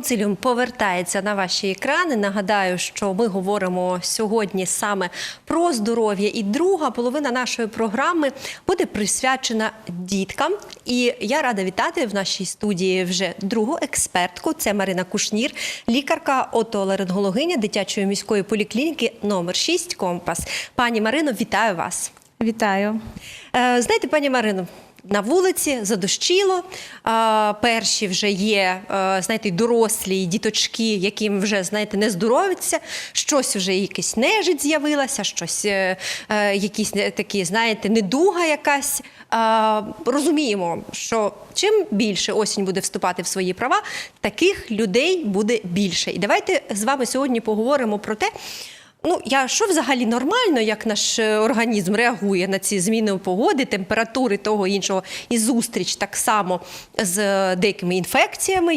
Консиліум повертається на ваші екрани. Нагадаю, що ми говоримо сьогодні саме про здоров'я. І друга половина нашої програми буде присвячена діткам. І я рада вітати в нашій студії вже другу експертку. Це Марина Кушнір, лікарка, отоларингологиня дитячої міської поліклініки номер 6 «Компас». Пані Марино, вітаю вас. Вітаю. Знаєте, пані Марино, на вулиці задощило, перші вже є, знаєте, дорослі діточки, яким вже, знаєте, не здоровиться, щось вже якась нежить з'явилася, щось, якісь такі, знаєте, недуга якась. Розуміємо, що чим більше осінь буде вступати в свої права, таких людей буде більше. І давайте з вами сьогодні поговоримо про те, що взагалі нормально, як наш організм реагує на ці зміни погоди, температури, того іншого, і зустріч так само з деякими інфекціями,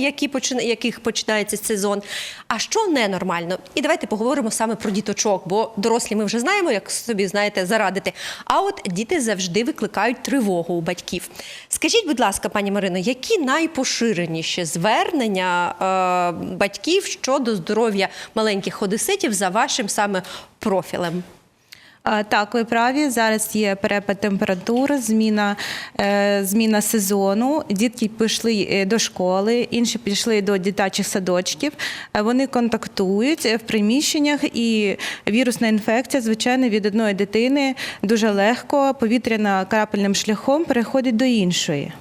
яких починається сезон. А що ненормально? І давайте поговоримо саме про діточок, бо дорослі ми вже знаємо, як собі, знаєте, зарадити. А от діти завжди викликають тривогу у батьків. Скажіть, будь ласка, пані Марино, які найпоширеніші звернення батьків щодо здоров'я маленьких одеситів за вашим саме профілем? Так, ви праві. Зараз є перепад температур, зміна сезону. Дітки пішли до школи, інші пішли до дитячих садочків. Вони контактують в приміщеннях, і вірусна інфекція, звичайно, від одної дитини дуже легко повітряно-крапельним шляхом переходить до іншої.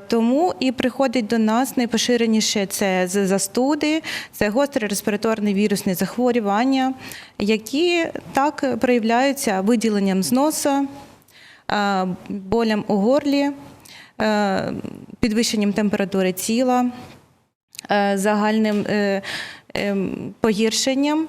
Тому і приходить до нас найпоширеніше це застуди, це гостре респіраторне вірусне захворювання, які так проявляються виділенням з носа, болем у горлі, підвищенням температури тіла, загальним погіршенням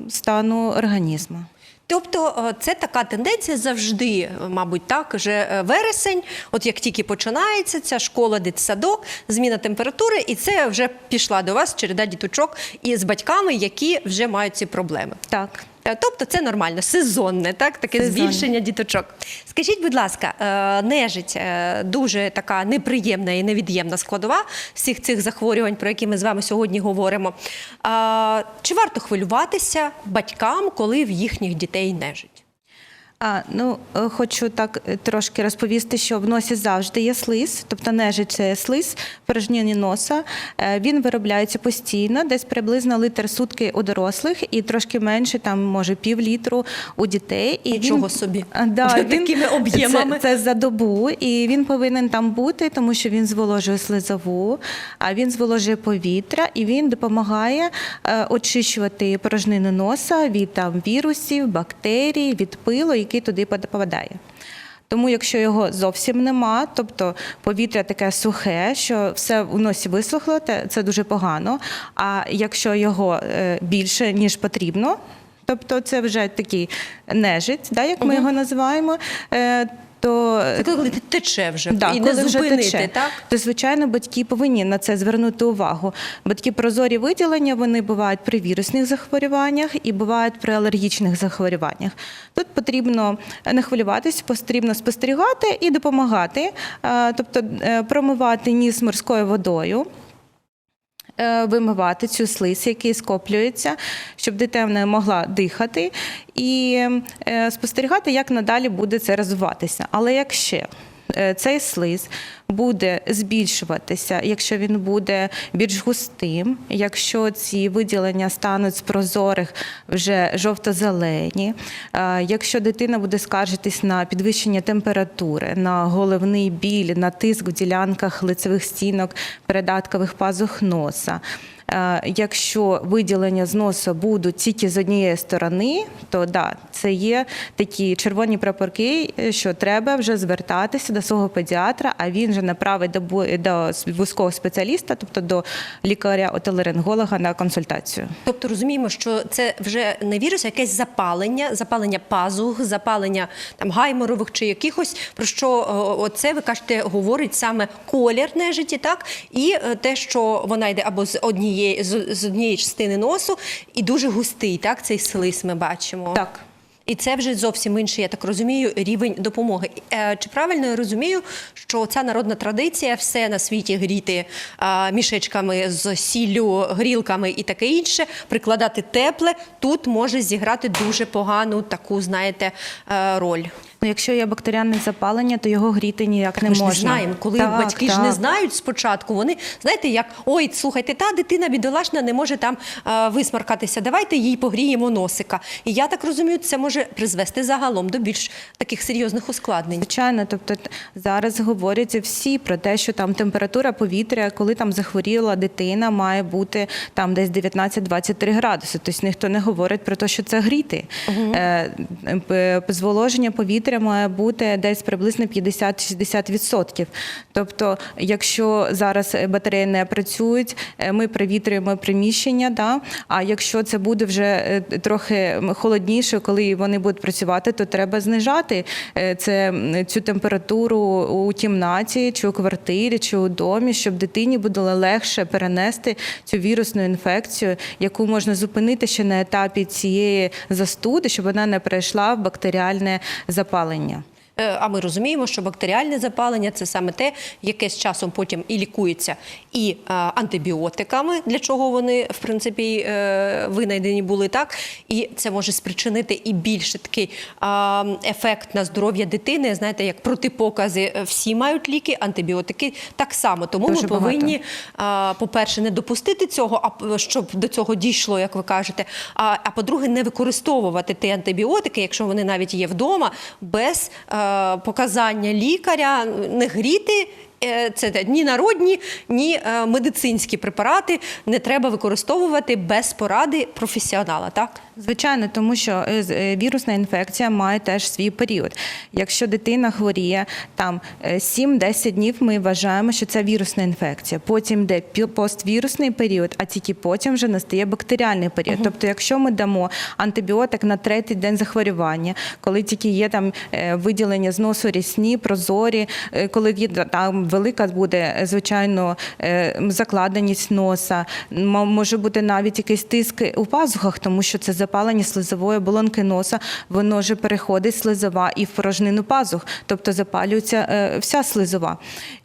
стану організму. Тобто це така тенденція завжди, мабуть, так, вже вересень, от як тільки починається ця школа, дитсадок, зміна температури, і це вже пішла до вас череда діточок із батьками, які вже мають ці проблеми. Так. Тобто це нормально, сезонне, так? Таке збільшення діточок. Скажіть, будь ласка, нежить дуже така неприємна і невід'ємна складова всіх цих захворювань, про які ми з вами сьогодні говоримо. Чи варто хвилюватися батькам, коли в їхніх дітей нежить? Хочу так трошки розповісти, що в носі завжди є слиз, тобто нежить – це слиз, порожнення носа. Він виробляється постійно, десь приблизно літр в сутки у дорослих і трошки менше, там може пів-літру у дітей. Нічого собі, такими об'ємами. Це за добу, і він повинен там бути, тому що він зволожує слизову, а він зволожує повітря, і він допомагає очищувати порожнину носа від вірусів, бактерій, від пилу, який туди попадає. Тому якщо його зовсім нема, тобто повітря таке сухе, що все в носі висохло, це дуже погано. А якщо його більше, ніж потрібно, тобто це вже такий нежить, як ми його називаємо, це коли тече вже, і не зупинити, так? То, звичайно, батьки повинні на це звернути увагу. Батьки прозорі виділення, вони бувають при вірусних захворюваннях і бувають при алергічних захворюваннях. Тут потрібно не хвилюватись, потрібно спостерігати і допомагати, тобто промивати ніс морською водою, вимивати цю слизь, який скоплюється, щоб дитина могла дихати, і спостерігати, як надалі буде це розвиватися. Але якщо цей слиз буде збільшуватися, якщо він буде більш густим, якщо ці виділення стануть з прозорих вже жовто-зелені, якщо дитина буде скаржитись на підвищення температури, на головний біль, на тиск в ділянках лицевих стінок, передаткових пазух носа, якщо виділення з носа будуть тільки з однієї сторони, то це є такі червоні прапорки, що треба вже звертатися до свого педіатра, а він вже направить до вузького спеціаліста, тобто до лікаря-отоларинголога на консультацію. Тобто розуміємо, що це вже не вірус, а якесь запалення пазух, запалення гайморових чи якихось, про що оце, ви кажете, говорить саме колір нежиті, так? І те, що вона йде або з однієї частини носу і дуже густий, так, цей слиз ми бачимо. Так. І це вже зовсім інший, я так розумію, рівень допомоги. Чи правильно я розумію, що ця народна традиція все на світі гріти мішечками з сіллю, грілками і таке інше, прикладати тепле, тут може зіграти дуже погану таку, знаєте, роль? Ну, якщо є бактеріальне запалення, то його гріти ніяк не Ми ж можна. не знаємо, коли батьки ж не знають спочатку, вони, знаєте, як, ой, слухайте, та дитина бідолашна не може там висмаркатися, давайте їй погріємо носика. І я так розумію, це може призвести загалом до більш таких серйозних ускладнень. Звичайно, тобто зараз говорять всі про те, що там температура повітря, коли там захворіла дитина, має бути там десь 19-23 градуси. Тобто ніхто не говорить про те, що це гріти. Зволоження повітря має бути десь приблизно 50-60%. Тобто, якщо зараз батареї не працюють, ми провітрюємо приміщення, да? А якщо це буде вже трохи холодніше, коли вони будуть працювати, то треба знижати цю температуру у кімнаті, чи у квартирі, чи у домі, щоб дитині було легше перенести цю вірусну інфекцію, яку можна зупинити ще на етапі цієї застуди, щоб вона не перейшла в бактеріальне запалення. А ми розуміємо, що бактеріальне запалення – це саме те, яке з часом потім і лікується і антибіотиками, для чого вони, в принципі, винайдені були, так? І це може спричинити і більше такий ефект на здоров'я дитини. Знаєте, як протипокази всі мають ліки, антибіотики так само. Тому дуже ми повинні, по-перше, не допустити цього, щоб до цього дійшло, як ви кажете, а по-друге, не використовувати ті антибіотики, якщо вони навіть є вдома, без показання лікаря, не гріти. Це ні народні, ні медицинські препарати не треба використовувати без поради професіонала, так? Звичайно, тому що вірусна інфекція має теж свій період. Якщо дитина хворіє там 7-10 днів, ми вважаємо, що це вірусна інфекція. Потім йде поствірусний період, а тільки потім вже настає бактеріальний період. Тобто, якщо ми дамо антибіотик на 3-й день захворювання, коли тільки є там виділення з носу рісні, прозорі, коли там велика буде, звичайно, закладеність носа, може бути навіть якийсь тиск у пазухах, тому що це запалення слизової оболонки носа, воно вже переходить слизова і в порожнину пазух, тобто запалюється вся слизова.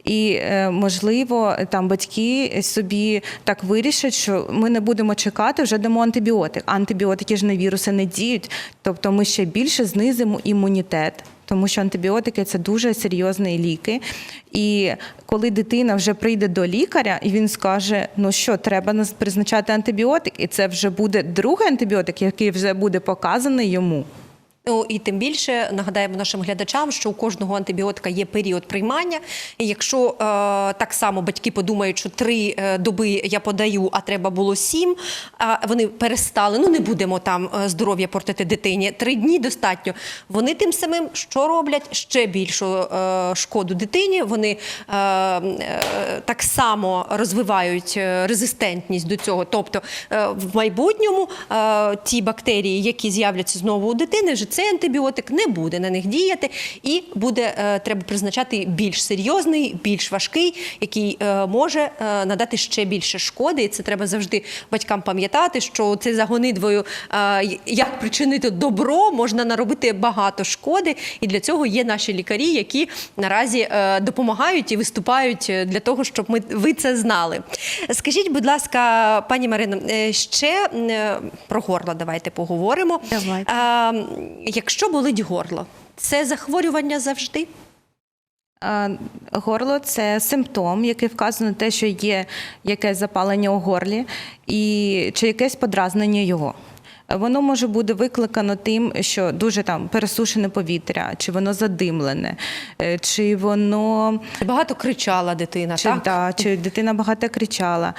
І, можливо, там батьки собі так вирішать, що ми не будемо чекати, вже дамо антибіотик. Антибіотики ж на віруси не діють, тобто ми ще більше знизимо імунітет. Тому що антибіотики – це дуже серйозні ліки. І коли дитина вже прийде до лікаря, і він скаже, ну що, треба призначати антибіотик, і це вже буде другий антибіотик, який вже буде показаний йому. Ну, і тим більше нагадаємо нашим глядачам, що у кожного антибіотика є період приймання. І якщо так само батьки подумають, що 3 доби я подаю, а треба було 7, а вони перестали, ну не будемо там здоров'я портити дитині, 3 дні достатньо. Вони тим самим що роблять? Ще більшу шкоду дитині. Вони так само розвивають резистентність до цього. Тобто в майбутньому ті бактерії, які з'являться знову у дитини, вже цей антибіотик не буде на них діяти і буде треба призначати більш серйозний, більш важкий, який може надати ще більше шкоди. І це треба завжди батькам пам'ятати, що це за гонитвою, як причинити добро, можна наробити багато шкоди. І для цього є наші лікарі, які наразі допомагають і виступають для того, щоб ви це знали. Скажіть, будь ласка, пані Марино, ще про горло давайте поговоримо. Давайте. Якщо болить горло, це захворювання завжди? Горло – це симптом, який вказує на те, що є якесь запалення у горлі чи якесь подразнення його. Воно може бути викликано тим, що дуже там пересушене повітря, чи воно задимлене, чи воно… Багато кричала дитина, так? Так, чи дитина багато кричала.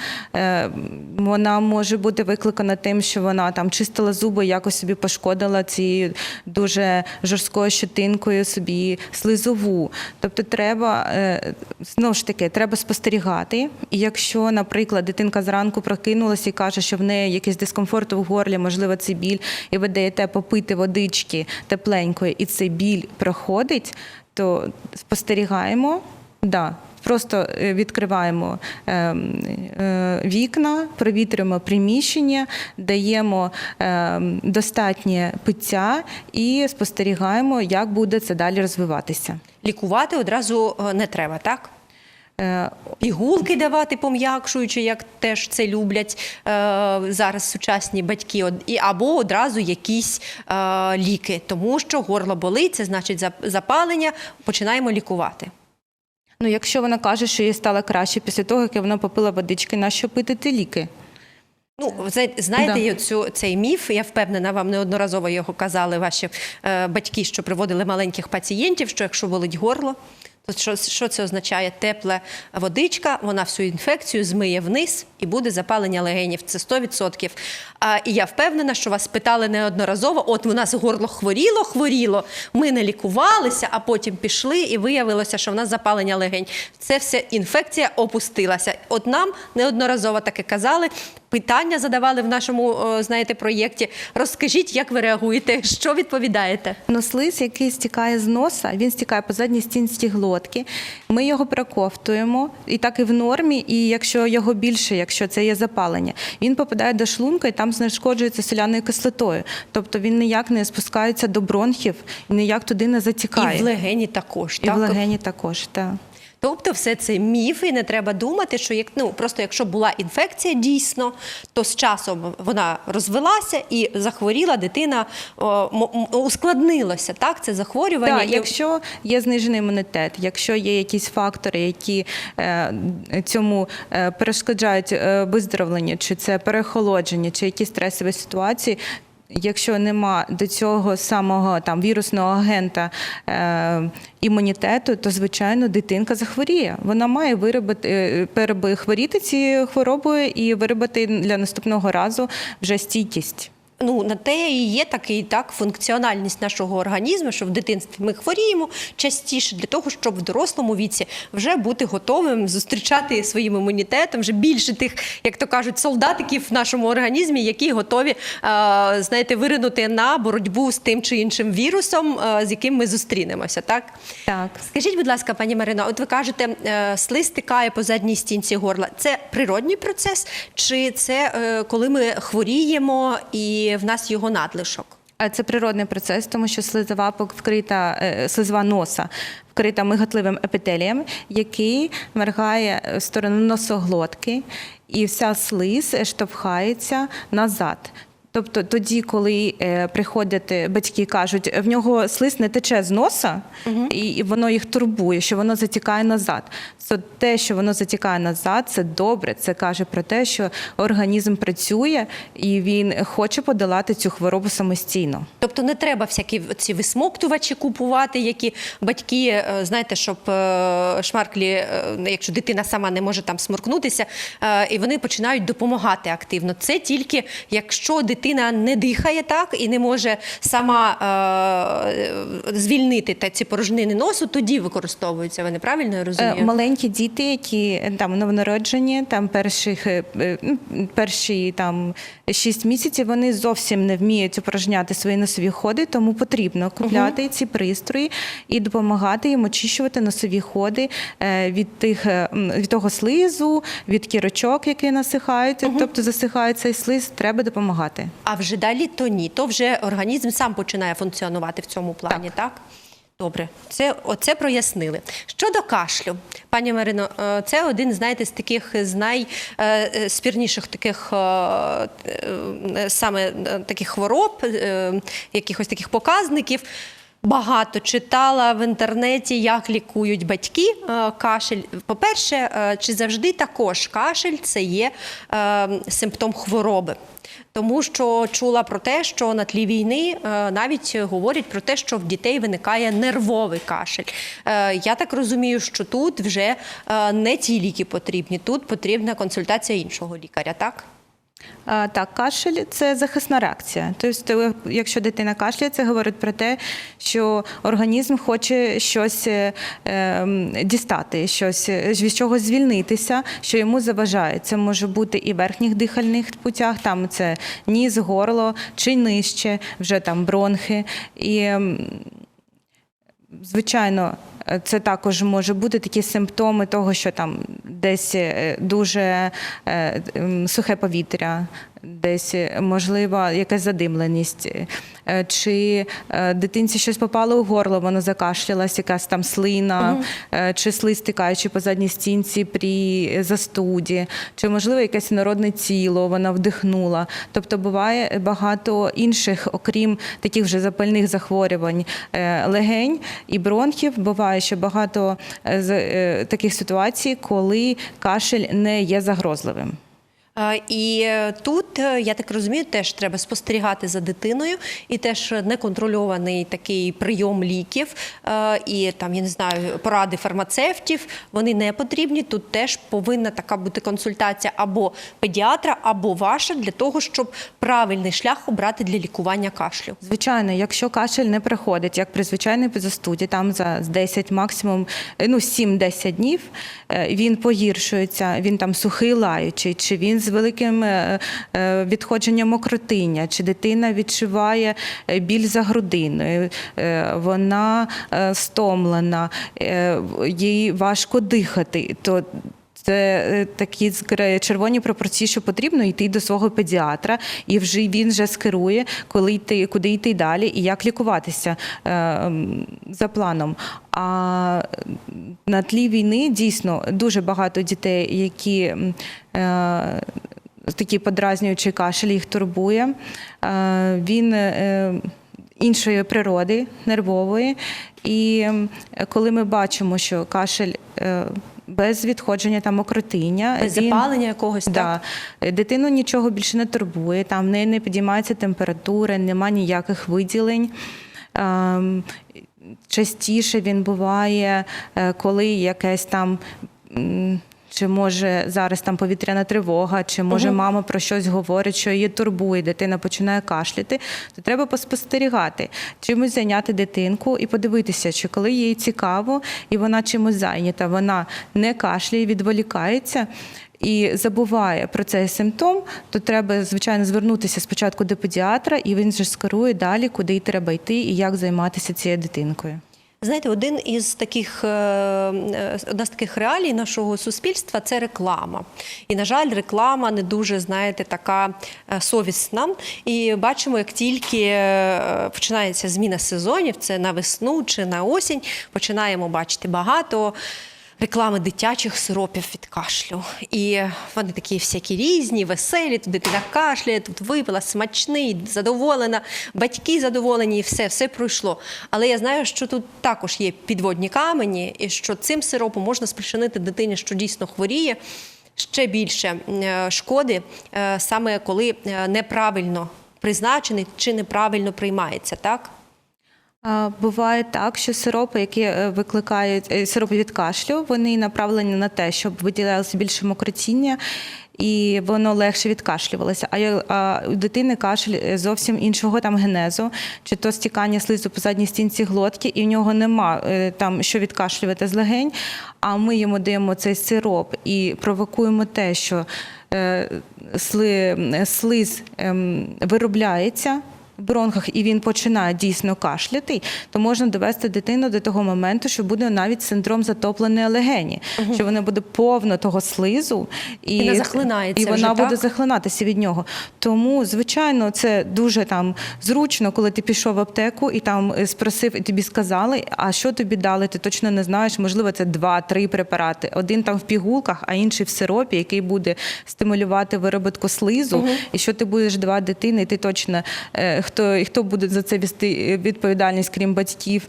Вона може бути викликана тим, що вона там чистила зуби, якось собі пошкодила цією дуже жорсткою щетинкою собі слизову. Тобто треба, знову ж таки, треба спостерігати. І якщо, наприклад, дитинка зранку прокинулася і каже, що в неї якийсь дискомфорт у горлі, можливо, цей біль, і ви даєте попити водички тепленької, і цей біль проходить, то спостерігаємо. Да, Просто відкриваємо вікна, провітрюємо приміщення, даємо достатнє пиття і спостерігаємо, як буде це далі розвиватися. Лікувати одразу не треба, так? Пігулки давати пом'якшуючи, як теж це люблять зараз сучасні батьки, або одразу якісь ліки, тому що горло болить, це значить запалення, починаємо лікувати. Ну, якщо вона каже, що їй стало краще після того, як вона попила водички, нащо пити ті ліки? Ну, знаєте, цей міф, я впевнена, вам неодноразово його казали ваші батьки, що приводили маленьких пацієнтів, що якщо болить горло, то що це означає? Тепла водичка, вона всю інфекцію змиє вниз і буде запалення легенів. Це 100%. І я впевнена, що вас питали неодноразово, от у нас горло хворіло, ми не лікувалися, а потім пішли і виявилося, що в нас запалення легень. Це все інфекція опустилася. От нам неодноразово таке казали, питання задавали в нашому, знаєте, проєкті. Розкажіть, як ви реагуєте, що відповідаєте? Ну, слиз, який стікає з носа, він стікає по задній стінці глотки. Ми його проковтуємо, і так і в нормі, і якщо його більше, якщо це є запалення, він попадає до шлунка і там знешкоджується соляною кислотою. Тобто він ніяк не спускається до бронхів, ніяк туди не затікає. І в легені також, так? І в легені також, так. Тобто все це міфи, не треба думати, що просто якщо була інфекція дійсно, то з часом вона розвилася і захворіла дитина, ускладнилося, так, це захворювання. Так, якщо є знижений імунітет, якщо є якісь фактори, які цьому перешкоджають виздоровленню, чи це переохолодження, чи якісь стресові ситуації, якщо нема до цього самого вірусного агента імунітету, то, звичайно, дитинка захворіє. Вона має перехворіти цією хворобою і виробити для наступного разу вже стійкість. Ну, на те і є функціональність нашого організму, що в дитинстві ми хворіємо частіше для того, щоб в дорослому віці вже бути готовим зустрічати своїм імунітетом, вже більше тих, як то кажуть, солдатиків в нашому організмі, які готові, знаєте, виринути на боротьбу з тим чи іншим вірусом, з яким ми зустрінемося, так? Так. Скажіть, будь ласка, пані Марино, от ви кажете, слиз стікає по задній стінці горла. Це природній процес, чи це коли ми хворіємо і в нас його надлишок? Це природний процес, тому що слизова носа вкрита миготливим епітелієм, який моргає в сторону носоглотки, і вся слиз штовхається назад. Тобто тоді, коли приходять батьки і кажуть, в нього слиз не тече з носа, і воно їх турбує, що воно затікає назад. То те, що воно затікає назад, це добре. Це каже про те, що організм працює і він хоче подолати цю хворобу самостійно. Тобто не треба всякі ці висмоктувачі купувати, які батьки, знаєте, щоб шмарклі, якщо дитина сама не може там сморкнутися, і вони починають допомагати активно. Це тільки, якщо дитина не дихає так і не може сама звільнити ці порожнини носу, тоді використовуються. Ви неправильно розумієте? Маленькі діти, які новонароджені, перші 6 місяців, вони зовсім не вміють упражняти свої носові ходи, тому потрібно купляти ці пристрої і допомагати їм очищувати носові ходи від того слизу, від кірочок, які насихають, тобто засихають цей слиз, треба допомагати. А вже далі то ні, то вже організм сам починає функціонувати в цьому плані, так? Добре, оце прояснили. Щодо кашлю, пані Марино, це один, знаєте, з найспірніших таких хвороб, якихось таких показників. Багато читала в інтернеті, як лікують батьки кашель. По-перше, чи завжди також кашель – це є симптом хвороби? Тому що чула про те, що на тлі війни навіть говорять про те, що в дітей виникає нервовий кашель. Я так розумію, що тут вже не ті ліки потрібні, тут потрібна консультація іншого лікаря, так? Так, кашель – це захисна реакція. Тобто, якщо дитина кашляє, це говорить про те, що організм хоче щось дістати, від чогось звільнитися, що йому заважає. Це може бути і в верхніх дихальних путях, там це ніс, горло, чи нижче, вже там бронхи. І, звичайно, Це також може бути такі симптоми того, що там десь дуже сухе повітря, десь, можливо, якась задимленість, чи дитинці щось попало у горло, вона закашлялась, якась там слина, чи слиз стікаючи по задній стінці при застуді, чи, можливо, якесь інородне тіло, вона вдихнула. Тобто буває багато інших, окрім таких вже запальних захворювань легень і бронхів, буває ще багато таких ситуацій, коли кашель не є загрозливим. І тут, я так розумію, теж треба спостерігати за дитиною, і теж неконтрольований такий прийом ліків, і там, я не знаю, поради фармацевтів, вони не потрібні. Тут теж повинна така бути консультація або педіатра, або ваша, для того, щоб правильний шлях обрати для лікування кашлю. Звичайно, якщо кашель не приходить, як при звичайній застуді, там за 10, максимум 7-10 днів, він погіршується, він там сухий, лаючий, чи він з великим відходженням мокротиння, чи дитина відчуває біль за грудиною, вона стомлена, їй важко дихати, то це такі червоні пропорції, що потрібно йти до свого педіатра, і він вже скерує, куди йти далі і як лікуватися за планом. А на тлі війни дійсно дуже багато дітей, які такий подразнюючий кашель їх турбує. Він іншої природи, нервової. І коли ми бачимо, що кашель без відходження там мокротиння, без запалення якогось, так? Дитину нічого більше не турбує, там не підіймається температура, нема ніяких виділень. Частіше він буває, коли якесь там, чи може зараз там повітряна тривога, чи може мама про щось говорить, що її турбує, дитина починає кашляти, то треба поспостерігати, чимось зайняти дитинку і подивитися, чи коли їй цікаво і вона чимось зайнята, вона не кашляє, відволікається і забуває про цей симптом, то треба, звичайно, звернутися спочатку до педіатра, і він же скерує далі, куди треба йти і як займатися цією дитинкою. Знаєте, одна з таких реалій нашого суспільства – це реклама. І, на жаль, реклама не дуже, знаєте, така совісна. І бачимо, як тільки починається зміна сезонів, це на весну чи на осінь, починаємо бачити багато реклами дитячих сиропів від кашлю. І вони такі всякі різні, веселі, тут дитина кашляє, тут випила, смачний, задоволена, батьки задоволені, і все пройшло. Але я знаю, що тут також є підводні камені, і що цим сиропом можна спричинити дитині, що дійсно хворіє, ще більше шкоди, саме коли неправильно призначений чи неправильно приймається, так? Буває так, що сиропи, які викликають сиропи від кашлю, вони направлені на те, щоб виділялося більше мокротіння, і воно легше відкашлювалося. А у дитини кашель зовсім іншого там генезу, чи то стікання слизу по задній стінці глотки, і в нього нема там що відкашлювати з легень, а ми йому даємо цей сироп і провокуємо те, що слиз виробляється в бронхах, і він починає дійсно кашляти, то можна довести дитину до того моменту, що буде навіть синдром затопленої легені, що вона буде повно того слизу, і вона буде захлинатися від нього. Тому, звичайно, це дуже там зручно, коли ти пішов в аптеку і там спросив, і тобі сказали, а що тобі дали, ти точно не знаєш, можливо, це 2-3 препарати. Один там в пігулках, а інший в сиропі, який буде стимулювати вироботку слизу, і що ти будеш давати дитині, і ти точно хто буде за це вести відповідальність, крім батьків,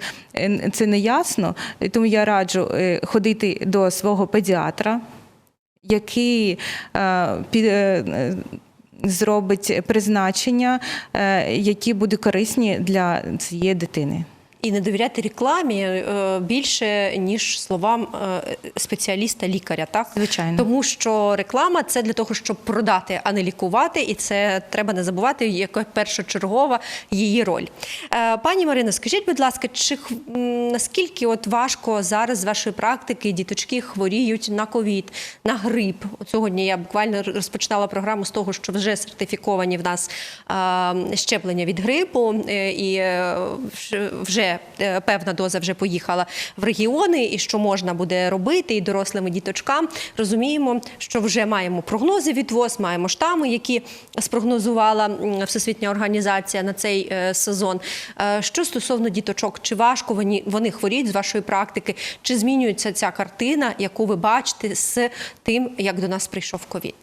це не ясно. Тому я раджу ходити до свого педіатра, який зробить призначення, які будуть корисні для цієї дитини. І не довіряти рекламі більше, ніж словам спеціаліста-лікаря, так? Звичайно. Тому що реклама – це для того, щоб продати, а не лікувати, і це треба не забувати, яка першочергова її роль. Пані Марино, скажіть, будь ласка, наскільки важко зараз з вашої практики діточки хворіють на ковід, на грип? Сьогодні я буквально розпочинала програму з того, що вже сертифіковані в нас щеплення від грипу, і вже певна доза вже поїхала в регіони, і що можна буде робити і дорослим, і діточкам. Розуміємо, що вже маємо прогнози від ВОЗ, маємо штами, які спрогнозувала Всесвітня організація на цей сезон. Що стосовно діточок, чи важко вони хворіють з вашої практики, чи змінюється ця картина, яку ви бачите з тим, як до нас прийшов ковід?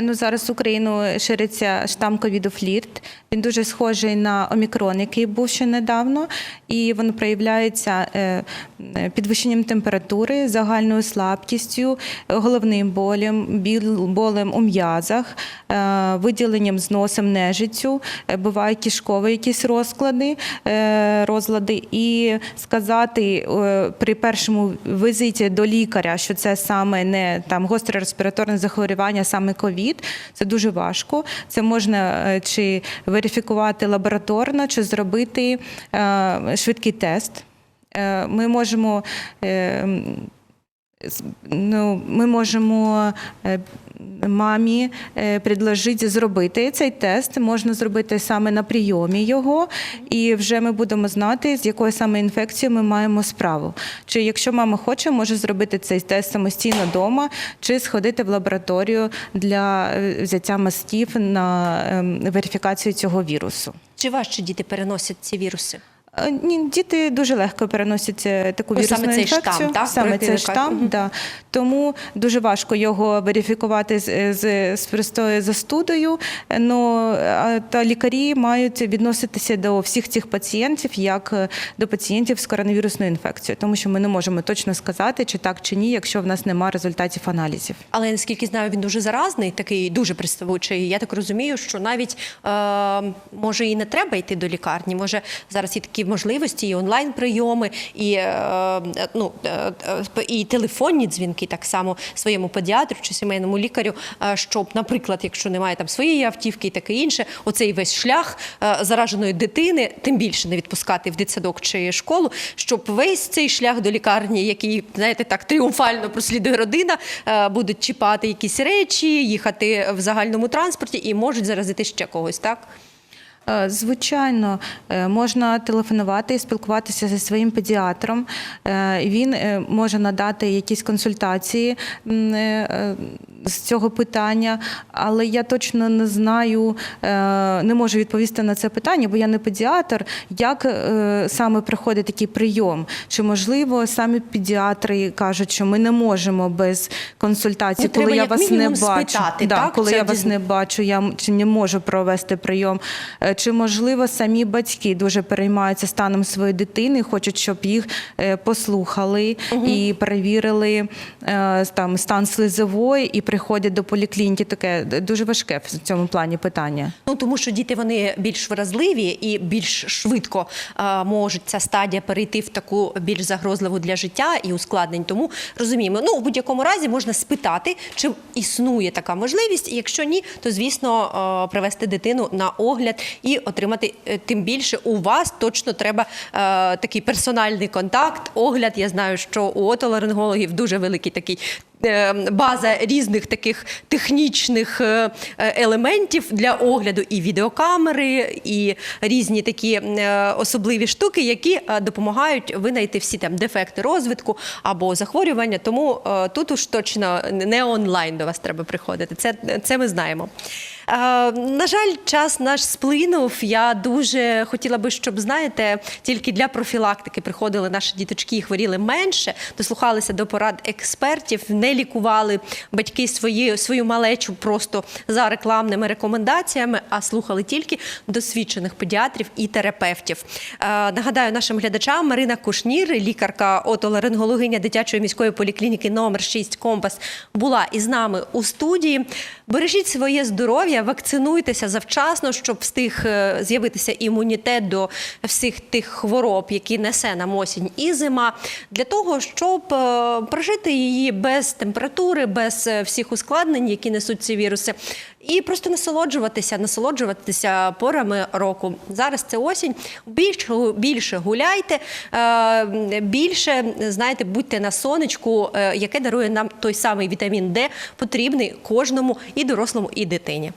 Ну, зараз в Україну шириться штам ковіду флірт. Він дуже схожий на омікрон, який був ще недавно. І він проявляється підвищенням температури, загальною слабкістю, головним болем у м'язах, виділенням з носом, нежиттю, бувають кишкові якісь розлади. І сказати при першому візиті до лікаря, що це саме не там гостре респіраторне захворювання, саме ковід, це дуже важко. Це можна чи верифікувати лабораторно, чи зробити швидкий тест. Ми можемо мамі предложити зробити цей тест. Можна зробити саме на прийомі його, і вже ми будемо знати, з якою саме інфекцією ми маємо справу. Чи якщо мама хоче, може зробити цей тест самостійно вдома, чи сходити в лабораторію для взяття мазків на верифікацію цього вірусу. Чи важче діти переносять ці віруси? Ні, діти дуже легко переносять таку вірусну саме цей інфекцію. штам, так? Саме цей штам, да. Тому дуже важко його верифікувати з простою застудою. Та лікарі мають відноситися до всіх цих пацієнтів, як до пацієнтів з коронавірусною інфекцією. Тому що ми не можемо точно сказати, чи так, чи ні, якщо в нас немає результатів аналізів. Але, наскільки знаю, він дуже заразний, такий дуже приставучий. Я так розумію, що навіть, може, і не треба йти до лікарні. Може, зараз є такі можливості, і онлайн-прийоми, і телефонні дзвінки так само своєму педіатру чи сімейному лікарю, щоб, наприклад, якщо немає там своєї автівки і таке інше, оцей весь шлях зараженої дитини, тим більше не відпускати в дитсадок чи школу, щоб весь цей шлях до лікарні, який, знаєте, так тріумфально прослідує родина, будуть чіпати якісь речі, їхати в загальному транспорті і можуть заразити ще когось, так? Звичайно, можна телефонувати і спілкуватися зі своїм педіатром. Він може надати якісь консультації з цього питання, але я точно не знаю, не можу відповісти на це питання, бо я не педіатр, як саме проходить такий прийом. Чи, можливо, самі педіатри кажуть, що ми не можемо без консультації, коли я вас не бачу. Спитати, так? Коли я вас не бачу, я не можу провести прийом. Чи, можливо, самі батьки дуже переймаються станом своєї дитини, хочуть, щоб їх послухали і перевірили там стан слизової і приходять до поліклініки. Таке дуже важке в цьому плані питання. Тому що діти, вони більш вразливі і більш швидко можуть ця стадія перейти в таку більш загрозливу для життя і ускладнень. Тому розуміємо, в будь-якому разі можна спитати, чи існує така можливість, і якщо ні, то, звісно, привести дитину на огляд і отримати, тим більше у вас точно треба такий персональний контакт, огляд. Я знаю, що у отоларингологів дуже великий такий база різних таких технічних елементів для огляду, і відеокамери, і різні такі особливі штуки, які допомагають винайти всі там дефекти розвитку або захворювання. Тому тут уж точно не онлайн до вас треба приходити. Це ми знаємо. На жаль, час наш сплинув. Я дуже хотіла би, щоб, знаєте, тільки для профілактики приходили наші діточки і хворіли менше, дослухалися до порад експертів, не лікували батьки свою малечу просто за рекламними рекомендаціями, а слухали тільки досвідчених педіатрів і терапевтів. Нагадаю нашим глядачам, Марина Кушнір, лікарка отоларингологиня дитячої міської поліклініки номер 6 «Компас», була із нами у студії. Бережіть своє здоров'я, вакцинуйтеся завчасно, щоб встиг з'явитися імунітет до всіх тих хвороб, які несе нам осінь і зима, для того, щоб прожити її без температури, без всіх ускладнень, які несуть ці віруси, і просто насолоджуватися порами року. Зараз це осінь, більше гуляйте, більше, знаєте, будьте на сонечку, яке дарує нам той самий вітамін Д, потрібний кожному і дорослому, і дитині.